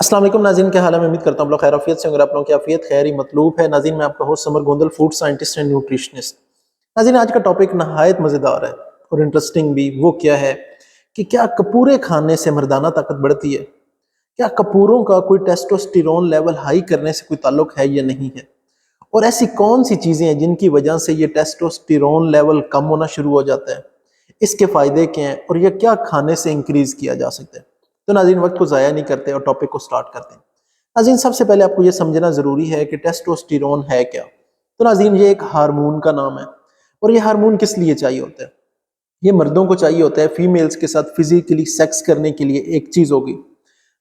अस्सलाम वालेकुम नाज़रीन, क्या हाल है? मैं उम्मीद करता हूँ आप लोग खैर आफियत से होंगे। आप लोगों की आफियत खैर ही मतलूब है। नाज़रीन, मैं आपका host summer Gondal, food scientist and nutritionist. नाज़रीन, आज का टॉपिक नहायत मज़ेदार है और इंटरेस्टिंग भी। वो क्या है कि क्या कपूरे खाने से मर्दाना ताकत बढ़ती है? क्या कपूरों का कोई टेस्टोस्टेरोन लेवल हाई करने से कोई ताल्लुक है या नहीं है? और ऐसी कौन सी चीज़ें हैं जिनकी वजह से ये टेस्टोस्टेरोन लेवल कम होना शुरू हो जाता है? इसके फ़ायदे क्या हैं और ये क्या खाने से इंक्रीज़ किया जा सकता है? तो नाज़रीन, वक्त को ज़ाया नहीं करते और टॉपिक को स्टार्ट करते हैं। नाज़रीन, सबसे पहले आपको ये समझना ज़रूरी है कि टेस्टोस्टेरोन है क्या। तो नाज़रीन, ये एक हार्मोन का नाम है और ये हार्मोन किस लिए चाहिए होता है? ये मर्दों को चाहिए होता है फीमेल्स के साथ फिजिकली सेक्स करने के लिए, एक चीज़ होगी।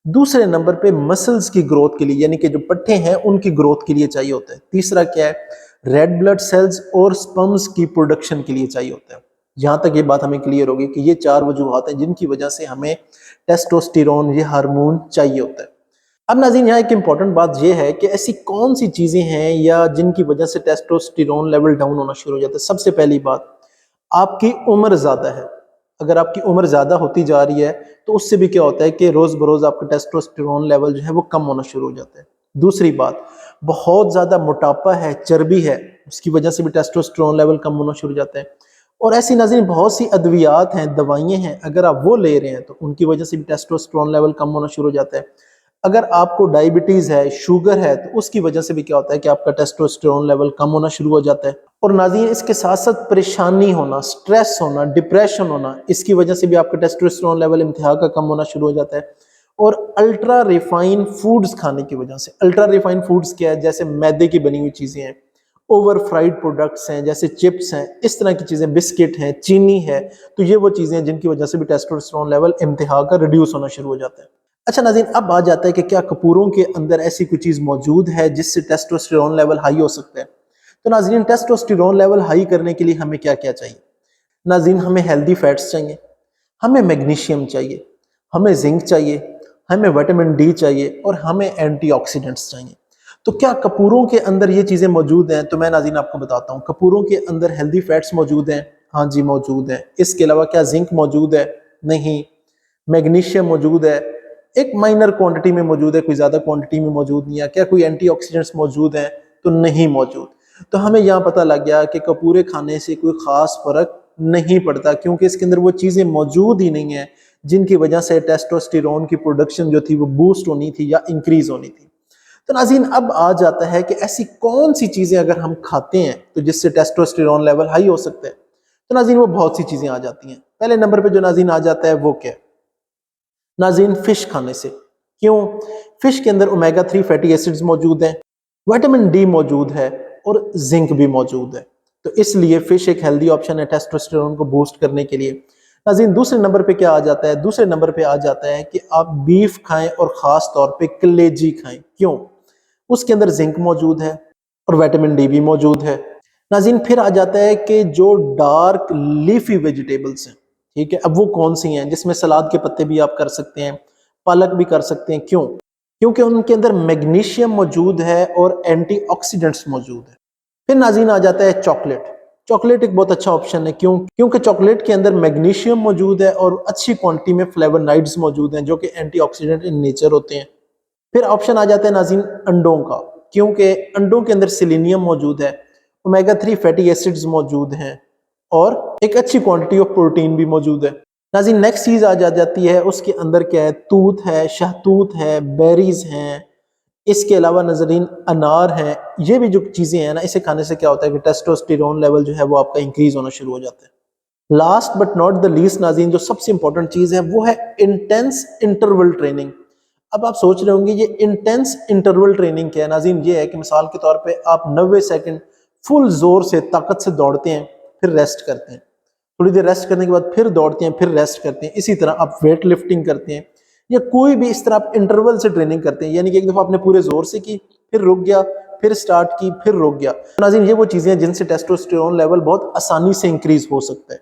दूसरे नंबर पे मसल्स की ग्रोथ के लिए, यानी कि जो पट्टे हैं उनकी ग्रोथ के लिए चाहिए होता है। तीसरा क्या है? रेड ब्लड सेल्स और स्पर्म्स की प्रोडक्शन के लिए चाहिए होता है। जहां तक ये बात हमें क्लियर होगी कि ये चार वजूहात हैं जिनकी वजह से हमें टेस्टोस्टेरोन, ये हार्मोन चाहिए होता है। अब नाज़रीन, यहाँ एक इंपॉर्टेंट बात यह है कि ऐसी कौन सी चीज़ें हैं या जिनकी वजह से टेस्टोस्टेरोन लेवल डाउन होना शुरू हो जाता है। सबसे पहली बात, आपकी उम्र ज़्यादा है। अगर आपकी उम्र ज़्यादा होती जा रही है तो उससे भी क्या होता है कि रोज़ बरोज़ आपका टेस्टोस्टेरोन लेवल जो है वो कम होना शुरू हो जाता है। दूसरी बात, बहुत ज़्यादा मोटापा है, चर्बी है, उसकी वजह से भी टेस्टोस्टेरोन लेवल कम होना शुरू हो जाता है। और ऐसी नाज़रीन बहुत सी अद्वियात हैं, दवाइयाँ हैं, अगर आप वो ले रहे हैं तो उनकी वजह से भी टेस्टोस्टेरोन लेवल कम होना शुरू हो जाता है। अगर आपको डायबिटीज है, शुगर है, तो उसकी वजह से भी क्या होता है कि आपका टेस्टोस्टेरोन लेवल कम होना शुरू हो जाता है। और नाज़रीन, इसके साथ साथ परेशानी होना, स्ट्रेस होना, डिप्रेशन होना, इसकी वजह से भी आपका टेस्टोस्टेरोन लेवल इंतहा का कम होना शुरू हो जाता है। और अल्ट्रा रिफाइन फूड्स खाने की वजह से, अल्ट्रा रिफाइन फूड्स क्या है? जैसे मैदे की बनी हुई चीज़ें हैं, ओवर फ्राइड प्रोडक्ट्स हैं, जैसे चिप्स हैं, इस तरह की चीज़ें, बिस्किट हैं, चीनी है, तो ये वो चीज़ें हैं जिनकी वजह से भी टेस्टोस्टेरोन लेवल इंतहा का रिड्यूस होना शुरू हो जाता है। अच्छा नाज़रीन, अब आ जाता है कि क्या कपूरों के अंदर ऐसी कोई चीज़ मौजूद है जिससे टेस्टोस्टेरोन लेवल हाई हो सकता है? तो नाज़रीन, टेस्टोस्टेरोन लेवल हाई करने के लिए हमें क्या क्या चाहिए? नाज़रीन, हमें हेल्दी फैट्स चाहिए, हमें मैग्नीशियम चाहिए, हमें जिंक चाहिए, हमें विटामिन डी चाहिए और हमें एंटीऑक्सीडेंट्स चाहिए। तो क्या कपूरों के अंदर ये चीज़ें मौजूद हैं? तो मैं नाज़रीन आपको बताता हूँ। कपूरों के अंदर हेल्दी फैट्स मौजूद हैं, हाँ जी मौजूद हैं। इसके अलावा क्या जिंक मौजूद है? नहीं। मैग्नीशियम मौजूद है, एक माइनर क्वांटिटी में मौजूद है, कोई ज़्यादा क्वांटिटी में मौजूद नहीं है। क्या कोई एंटीऑक्सीडेंट्स मौजूद हैं? तो नहीं मौजूद। तो हमें यहाँ पता लग गया कि कपूरे खाने से कोई ख़ास फ़र्क नहीं पड़ता, क्योंकि इसके अंदर वो चीज़ें मौजूद ही नहीं है जिनकी वजह से टेस्टोस्टेरोन की प्रोडक्शन जो थी वो बूस्ट होनी थी या इंक्रीज होनी थी। तो नाज़रीन, अब आ जाता है कि ऐसी कौन सी चीज़ें अगर हम खाते हैं तो जिससे टेस्टोस्टेरोन लेवल हाई हो सकता है। तो नाज़रीन, वो बहुत सी चीज़ें आ जाती हैं। पहले नंबर पे जो नाज़रीन आ जाता है वो क्या है? नाज़रीन, फिश खाने से। क्यों? फिश के अंदर ओमेगा 3 फैटी एसिड्स मौजूद हैं, विटामिन डी मौजूद है और जिंक भी मौजूद है। तो इसलिए फिश एक हेल्दी ऑप्शन है टेस्टोस्टेरोन को बूस्ट करने के लिए। नाज़रीन, दूसरे नंबर पे क्या आ जाता है? दूसरे नंबर पे आ जाता है कि आप बीफ खाएं और ख़ास तौर पे कलेजी खाएं। क्यों? उसके अंदर जिंक मौजूद है और विटामिन डी भी मौजूद है। नाज़रीन, फिर आ जाता है कि जो डार्क लीफी वेजिटेबल्स हैं, ठीक है, अब वो कौन सी हैं? जिसमें सलाद के पत्ते भी आप कर सकते हैं, पालक भी कर सकते हैं। क्यों? क्योंकि उनके अंदर मैग्नीशियम मौजूद है और एंटीऑक्सीडेंट्स मौजूद है। फिर नाज़रीन आ जाता है चॉकलेट। चॉकलेट एक बहुत अच्छा ऑप्शन है। क्यों? क्योंकि चॉकलेट के अंदर मैग्नीशियम मौजूद है और अच्छी क्वांटिटी में फ्लेवोनॉइड्स मौजूद हैं जो कि एंटीऑक्सीडेंट इन नेचर होते हैं। फिर ऑप्शन आ जाता है नाज़रीन अंडों का, क्योंकि अंडों के अंदर सेलेनियम मौजूद है, ओमेगा 3 फैटी एसिड्स मौजूद हैं और एक अच्छी क्वांटिटी ऑफ प्रोटीन भी मौजूद है। नाज़रीन, नेक्स्ट चीज़ आ जाती है, उसके अंदर क्या है? तूत है, शहतूत है, बेरीज हैं, इसके अलावा नाज़रीन अनार है। ये भी जो चीज़ें हैं ना, इसे खाने से क्या होता है कि टेस्टोस्टेरोन लेवल जो है वो आपका इंक्रीज होना शुरू हो जाता है। Last but not the least नाज़रीन, जो सबसे इंपॉर्टेंट चीज़ है वो है इंटेंस इंटरवल ट्रेनिंग। अब आप सोच रहे होंगे ये इंटेंस इंटरवल ट्रेनिंग क्या है? नाज़रीन, ये है कि मिसाल के तौर पे आप 90 सेकंड फुल जोर से ताकत से दौड़ते हैं, फिर रेस्ट करते हैं, थोड़ी देर रेस्ट करने के बाद फिर दौड़ते हैं, फिर रेस्ट करते हैं। इसी तरह आप वेट लिफ्टिंग करते हैं या कोई भी इस तरह आप इंटरवल से ट्रेनिंग करते हैं, यानी कि एक दफ़ा आपने पूरे जोर से की, फिर रुक गया, फिर स्टार्ट की, फिर रुक गया। नाज़रीन, ये वो चीज़ें हैं जिनसे टेस्टोस्टेरोन लेवल बहुत आसानी से इंक्रीज हो सकता है।